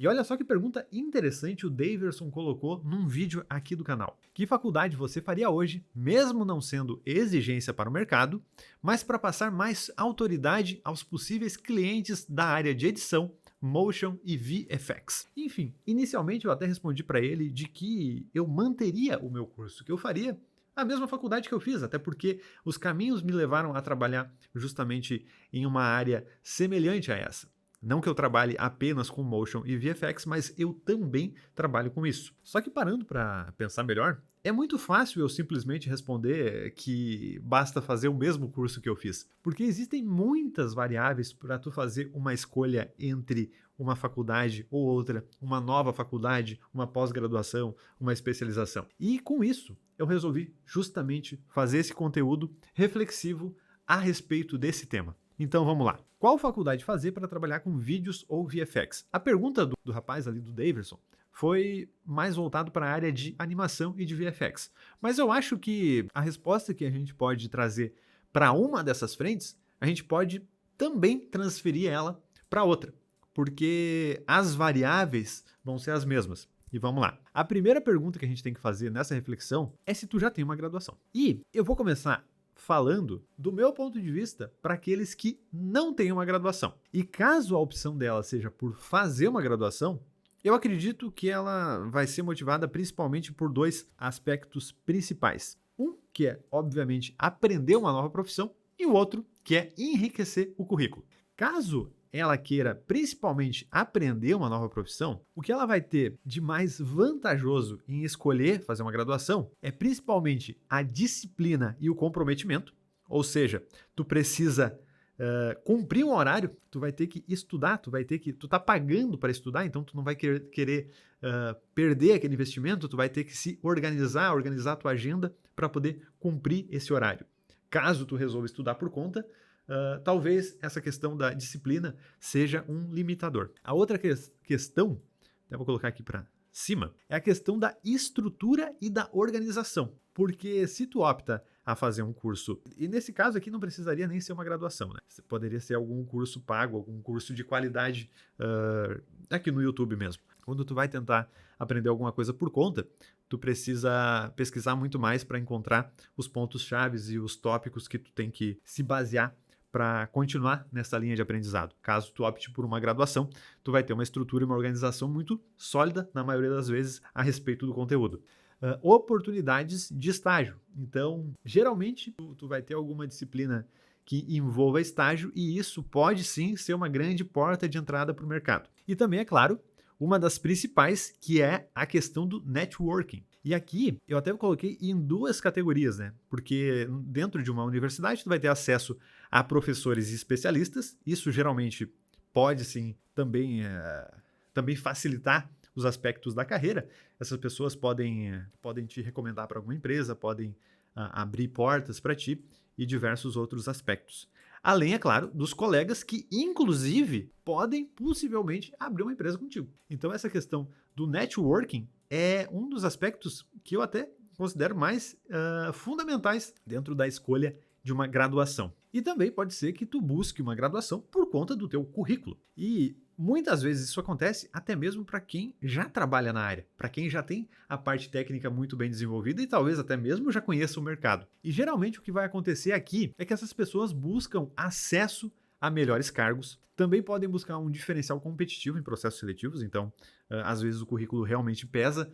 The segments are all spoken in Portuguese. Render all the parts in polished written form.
E olha só que pergunta interessante o Daverson colocou num vídeo aqui do canal. Que faculdade você faria hoje, mesmo não sendo exigência para o mercado, mas para passar mais autoridade aos possíveis clientes da área de edição, motion e VFX? Enfim, inicialmente eu até respondi para ele de que eu manteria o meu curso, que eu faria a mesma faculdade que eu fiz, até porque os caminhos me levaram a trabalhar justamente em uma área semelhante a essa. Não que eu trabalhe apenas com motion e VFX, mas eu também trabalho com isso. Só que parando para pensar melhor, é muito fácil eu simplesmente responder que basta fazer o mesmo curso que eu fiz, porque existem muitas variáveis para tu fazer uma escolha entre uma faculdade ou outra, uma nova faculdade, uma pós-graduação, uma especialização. E com isso, eu resolvi justamente fazer esse conteúdo reflexivo a respeito desse tema. Então vamos lá. Qual faculdade fazer para trabalhar com vídeos ou VFX? A pergunta do rapaz ali, do Daverson, foi mais voltado para a área de animação e de VFX. Mas eu acho que a resposta que a gente pode trazer para uma dessas frentes, a gente pode também transferir ela para outra, porque as variáveis vão ser as mesmas. E vamos lá. A primeira pergunta que a gente tem que fazer nessa reflexão é se tu já tem uma graduação. E eu vou começar falando do meu ponto de vista para aqueles que não têm uma graduação. E caso a opção dela seja por fazer uma graduação, eu acredito que ela vai ser motivada principalmente por dois aspectos principais. Um, que é, obviamente, aprender uma nova profissão, e o outro, que é enriquecer o currículo. Caso ela queira principalmente aprender uma nova profissão, o que ela vai ter de mais vantajoso em escolher fazer uma graduação é principalmente a disciplina e o comprometimento, ou seja, tu precisa cumprir um horário, tu vai ter que estudar, tu tá pagando para estudar, então tu não vai querer perder aquele investimento, tu vai ter que se organizar a tua agenda para poder cumprir esse horário. Caso tu resolva estudar por conta, talvez essa questão da disciplina seja um limitador. A outra questão, vou colocar aqui para cima, é a questão da estrutura e da organização. Porque se tu opta a fazer um curso, e nesse caso aqui não precisaria nem ser uma graduação, né? Poderia ser algum curso pago, algum curso de qualidade aqui no YouTube mesmo. Quando tu vai tentar aprender alguma coisa por conta, tu precisa pesquisar muito mais para encontrar os pontos chaves e os tópicos que tu tem que se basear para continuar nessa linha de aprendizado. Caso tu opte por uma graduação, tu vai ter uma estrutura e uma organização muito sólida, na maioria das vezes, a respeito do conteúdo. Oportunidades de estágio. Então, geralmente, tu vai ter alguma disciplina que envolva estágio e isso pode sim ser uma grande porta de entrada para o mercado. E também, é claro, uma das principais, que é a questão do networking. E aqui eu até coloquei em duas categorias, né? Porque dentro de uma universidade tu vai ter acesso a professores e especialistas. Isso geralmente pode sim também facilitar os aspectos da carreira. Essas pessoas podem te recomendar para alguma empresa, podem abrir portas para ti e diversos outros aspectos. Além, é claro, dos colegas que, inclusive, podem possivelmente abrir uma empresa contigo. Então, essa questão do networking é um dos aspectos que eu até considero mais fundamentais dentro da escolha de uma graduação. E também pode ser que tu busque uma graduação por conta do teu currículo. E muitas vezes isso acontece até mesmo para quem já trabalha na área, para quem já tem a parte técnica muito bem desenvolvida e talvez até mesmo já conheça o mercado. E geralmente o que vai acontecer aqui é que essas pessoas buscam acesso a melhores cargos, também podem buscar um diferencial competitivo em processos seletivos, então às vezes o currículo realmente pesa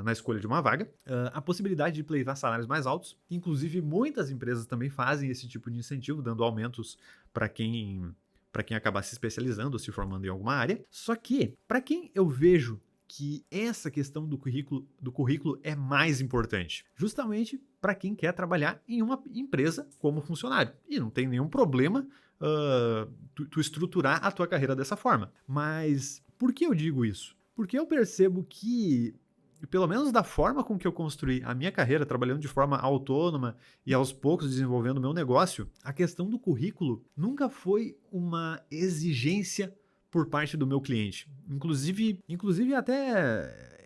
na escolha de uma vaga, a possibilidade de pleitear salários mais altos, inclusive muitas empresas também fazem esse tipo de incentivo, dando aumentos para quem acabar se especializando ou se formando em alguma área. Só que, para quem eu vejo que essa questão do currículo é mais importante? Justamente para quem quer trabalhar em uma empresa como funcionário. E não tem nenhum problema tu estruturar a tua carreira dessa forma. Mas por que eu digo isso? Porque eu percebo que, pelo menos da forma com que eu construí a minha carreira, trabalhando de forma autônoma e aos poucos desenvolvendo o meu negócio, a questão do currículo nunca foi uma exigência por parte do meu cliente. Inclusive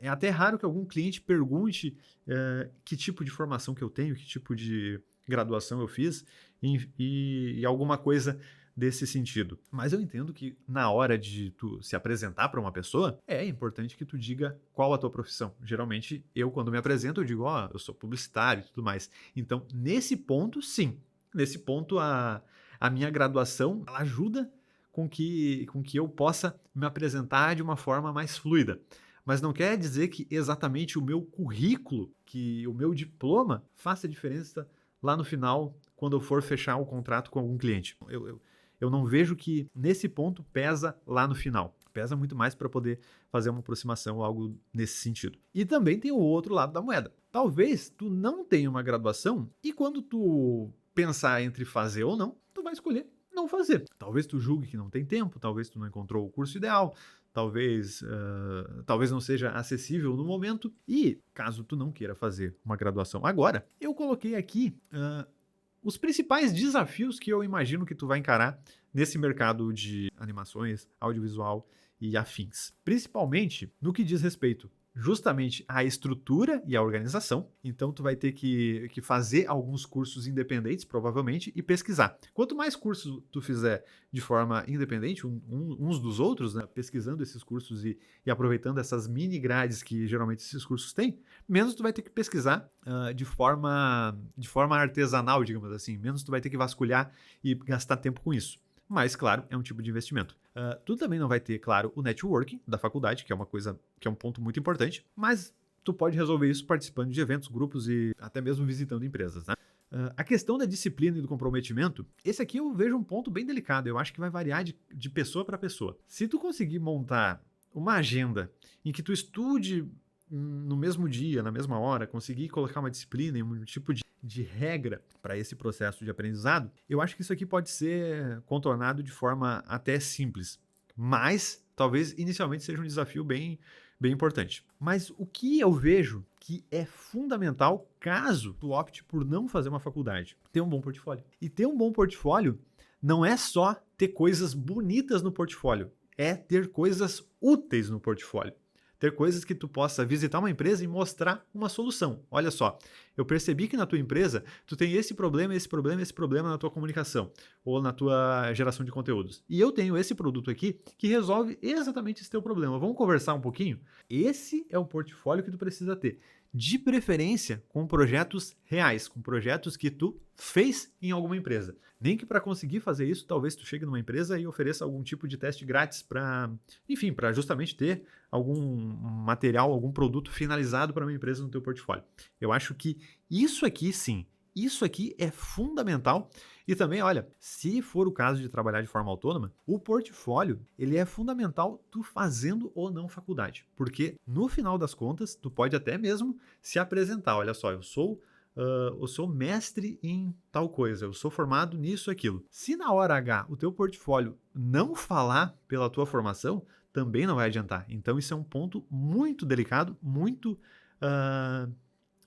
é até raro que algum cliente pergunte que tipo de formação que eu tenho, que tipo de graduação eu fiz e alguma coisa desse sentido. Mas eu entendo que na hora de tu se apresentar para uma pessoa, é importante que tu diga qual a tua profissão. Geralmente, eu quando me apresento, eu digo, eu sou publicitário e tudo mais. Então, nesse ponto, sim. Nesse ponto, a minha graduação, ela ajuda com que eu possa me apresentar de uma forma mais fluida. Mas não quer dizer que exatamente o meu currículo, que o meu diploma, faça diferença lá no final, quando eu for fechar o contrato com algum cliente. Eu não vejo que nesse ponto pesa lá no final. Pesa muito mais para poder fazer uma aproximação ou algo nesse sentido. E também tem o outro lado da moeda. Talvez tu não tenha uma graduação e quando tu pensar entre fazer ou não, tu vai escolher não fazer. Talvez tu julgue que não tem tempo, talvez tu não encontrou o curso ideal, talvez não seja acessível no momento e caso tu não queira fazer uma graduação agora, eu coloquei aqui os principais desafios que eu imagino que tu vai encarar nesse mercado de animações, audiovisual e afins. Principalmente no que diz respeito justamente à estrutura e à organização. Então, tu vai ter que fazer alguns cursos independentes, provavelmente, e pesquisar. Quanto mais cursos tu fizer de forma independente, uns dos outros, né, pesquisando esses cursos e aproveitando essas mini grades que geralmente esses cursos têm, menos tu vai ter que pesquisar de forma artesanal, digamos assim. Menos tu vai ter que vasculhar e gastar tempo com isso. Mas, claro, é um tipo de investimento. Tu também não vai ter, claro, o networking da faculdade, que é uma coisa, que é um ponto muito importante, mas tu pode resolver isso participando de eventos, grupos e até mesmo visitando empresas, né? A questão da disciplina e do comprometimento, esse aqui eu vejo um ponto bem delicado, eu acho que vai variar de pessoa para pessoa. Se tu conseguir montar uma agenda em que tu estude no mesmo dia, na mesma hora, conseguir colocar uma disciplina e um tipo de regra para esse processo de aprendizado, eu acho que isso aqui pode ser contornado de forma até simples, mas talvez inicialmente seja um desafio bem importante. Mas o que eu vejo que é fundamental caso tu opte por não fazer uma faculdade, ter um bom portfólio. E ter um bom portfólio não é só ter coisas bonitas no portfólio, é ter coisas úteis no portfólio. Ter coisas que tu possa visitar uma empresa e mostrar uma solução. Olha só, eu percebi que na tua empresa tu tem esse problema, esse problema, esse problema na tua comunicação ou na tua geração de conteúdos. E eu tenho esse produto aqui que resolve exatamente esse teu problema. Vamos conversar um pouquinho? Esse é o portfólio que tu precisa ter. De preferência com projetos reais, com projetos que tu fez em alguma empresa. Nem que para conseguir fazer isso, talvez tu chegue numa empresa e ofereça algum tipo de teste grátis para justamente ter algum material, algum produto finalizado para uma empresa no teu portfólio. Eu acho que isso aqui sim, isso aqui é fundamental. E também, olha, se for o caso de trabalhar de forma autônoma, o portfólio, ele é fundamental tu fazendo ou não faculdade. Porque, no final das contas, tu pode até mesmo se apresentar. Olha só, eu sou mestre em tal coisa, eu sou formado nisso e aquilo. Se na hora H o teu portfólio não falar pela tua formação, também não vai adiantar. Então, isso é um ponto muito delicado,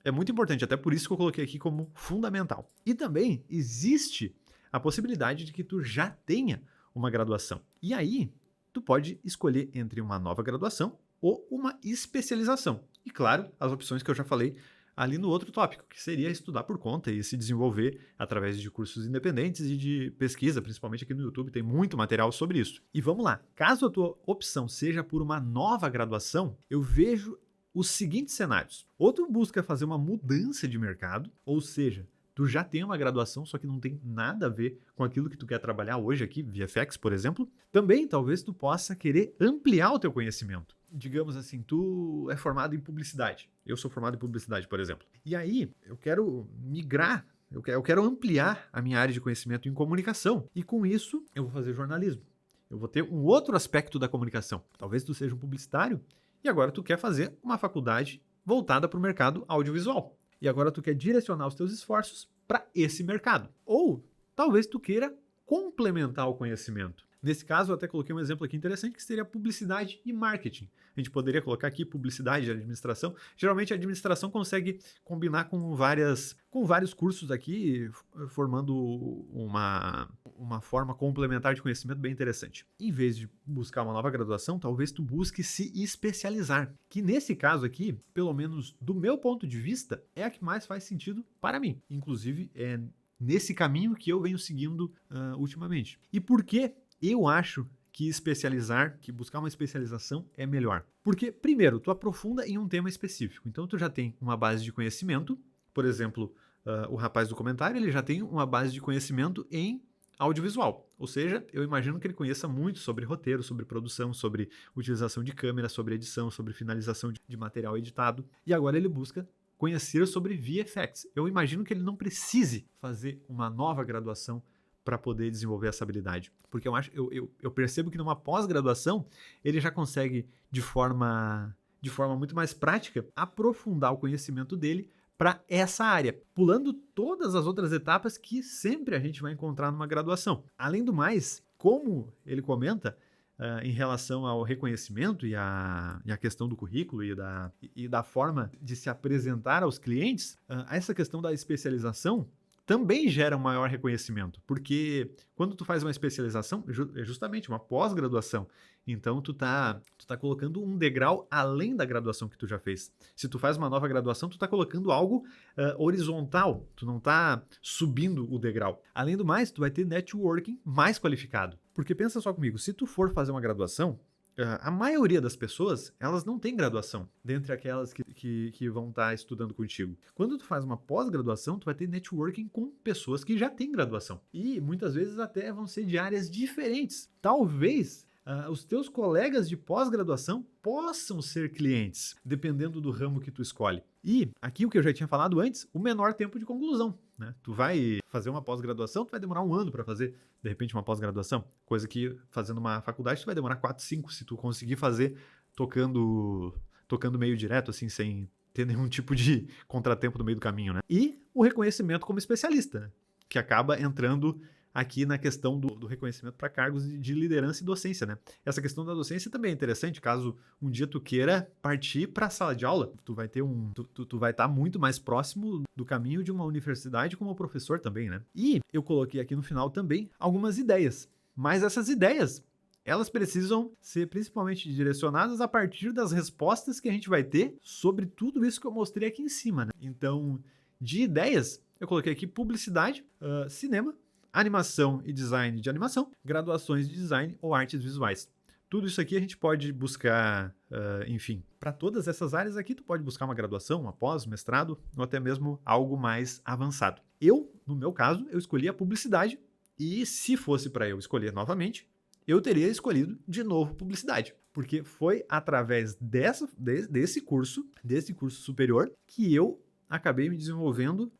é muito importante, até por isso que eu coloquei aqui como fundamental. E também existe a possibilidade de que tu já tenha uma graduação. E aí, tu pode escolher entre uma nova graduação ou uma especialização. E claro, as opções que eu já falei ali no outro tópico, que seria estudar por conta e se desenvolver através de cursos independentes e de pesquisa, principalmente aqui no YouTube, tem muito material sobre isso. E vamos lá, caso a tua opção seja por uma nova graduação, eu vejo os seguintes cenários. Ou tu busca fazer uma mudança de mercado, ou seja, tu já tem uma graduação, só que não tem nada a ver com aquilo que tu quer trabalhar hoje aqui, VFX, por exemplo. Também, talvez tu possa querer ampliar o teu conhecimento. Digamos assim, tu é formado em publicidade. Eu sou formado em publicidade, por exemplo. E aí, eu quero migrar, eu quero ampliar a minha área de conhecimento em comunicação. E com isso, eu vou fazer jornalismo. Eu vou ter um outro aspecto da comunicação. Talvez tu seja um publicitário e agora tu quer fazer uma faculdade voltada para o mercado audiovisual. E agora tu quer direcionar os teus esforços para esse mercado. Ou talvez tu queira complementar o conhecimento. Nesse caso, eu até coloquei um exemplo aqui interessante que seria publicidade e marketing. A gente poderia colocar aqui publicidade e administração. Geralmente a administração consegue combinar com vários cursos aqui, formando uma forma complementar de conhecimento bem interessante. Em vez de buscar uma nova graduação, talvez tu busque se especializar. Que nesse caso aqui, pelo menos do meu ponto de vista, é a que mais faz sentido para mim. Inclusive, nesse caminho que eu venho seguindo ultimamente. E por que eu acho que buscar uma especialização é melhor? Porque, primeiro, tu aprofunda em um tema específico. Então, tu já tem uma base de conhecimento. Por exemplo, o rapaz do comentário, ele já tem uma base de conhecimento em audiovisual. Ou seja, eu imagino que ele conheça muito sobre roteiro, sobre produção, sobre utilização de câmera, sobre edição, sobre finalização de material editado. E agora ele busca conhecer sobre VFX. Eu imagino que ele não precise fazer uma nova graduação para poder desenvolver essa habilidade. Porque eu percebo que numa pós-graduação ele já consegue, de forma muito mais prática, aprofundar o conhecimento dele para essa área, pulando todas as outras etapas que sempre a gente vai encontrar numa graduação. Além do mais, como ele comenta, em relação ao reconhecimento e a questão do currículo e da forma de se apresentar aos clientes, essa questão da especialização também gera um maior reconhecimento, porque quando tu faz uma especialização, é justamente uma pós-graduação, então tu tá colocando um degrau além da graduação que tu já fez. Se tu faz uma nova graduação, tu tá colocando algo horizontal, tu não tá subindo o degrau. Além do mais, tu vai ter networking mais qualificado, porque pensa só comigo, se tu for fazer uma graduação, a maioria das pessoas, elas não têm graduação, dentre aquelas que vão estar estudando contigo. Quando tu faz uma pós-graduação, tu vai ter networking com pessoas que já têm graduação. E muitas vezes até vão ser de áreas diferentes. Talvez os teus colegas de pós-graduação possam ser clientes, dependendo do ramo que tu escolhe. E aqui o que eu já tinha falado antes, o menor tempo de conclusão, né? Tu vai fazer uma pós-graduação, tu vai demorar 1 ano para fazer, de repente, uma pós-graduação, coisa que fazendo uma faculdade tu vai demorar 4, 5, se tu conseguir fazer tocando meio direto, assim, sem ter nenhum tipo de contratempo no meio do caminho, né? E o reconhecimento como especialista, né? Que acaba entrando aqui na questão do reconhecimento para cargos de liderança e docência, né? Essa questão da docência também é interessante, caso um dia tu queira partir para a sala de aula, tu vai ter tu vai estar muito mais próximo do caminho de uma universidade como professor também, né? E eu coloquei aqui no final também algumas ideias, mas essas ideias, elas precisam ser principalmente direcionadas a partir das respostas que a gente vai ter sobre tudo isso que eu mostrei aqui em cima, né? Então, de ideias, eu coloquei aqui publicidade, cinema, animação e design de animação, graduações de design ou artes visuais. Tudo isso aqui a gente pode buscar, enfim, para todas essas áreas aqui tu pode buscar uma graduação, uma pós, mestrado ou até mesmo algo mais avançado. No meu caso, eu escolhi a publicidade e se fosse para eu escolher novamente, eu teria escolhido de novo publicidade, porque foi através desse curso superior que eu acabei me desenvolvendo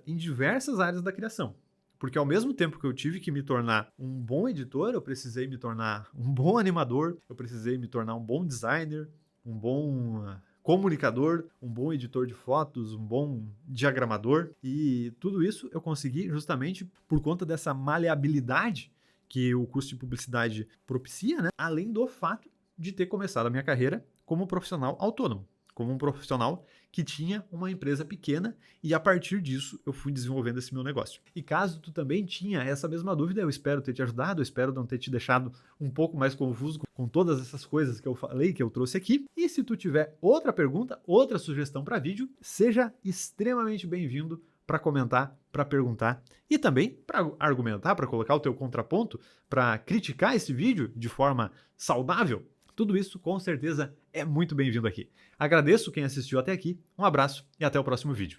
em diversas áreas da criação. Porque ao mesmo tempo que eu tive que me tornar um bom editor, eu precisei me tornar um bom animador, eu precisei me tornar um bom designer, um bom comunicador, um bom editor de fotos, um bom diagramador. E tudo isso eu consegui justamente por conta dessa maleabilidade que o curso de publicidade propicia, né? Além do fato de ter começado a minha carreira como profissional autônomo, como um profissional que tinha uma empresa pequena e a partir disso eu fui desenvolvendo esse meu negócio. E caso tu também tinha essa mesma dúvida, eu espero ter te ajudado, eu espero não ter te deixado um pouco mais confuso com todas essas coisas que eu falei, que eu trouxe aqui. E se tu tiver outra pergunta, outra sugestão para vídeo, seja extremamente bem-vindo para comentar, para perguntar e também para argumentar, para colocar o teu contraponto, para criticar esse vídeo de forma saudável. Tudo isso, com certeza, é muito bem-vindo aqui. Agradeço quem assistiu até aqui, um abraço e até o próximo vídeo.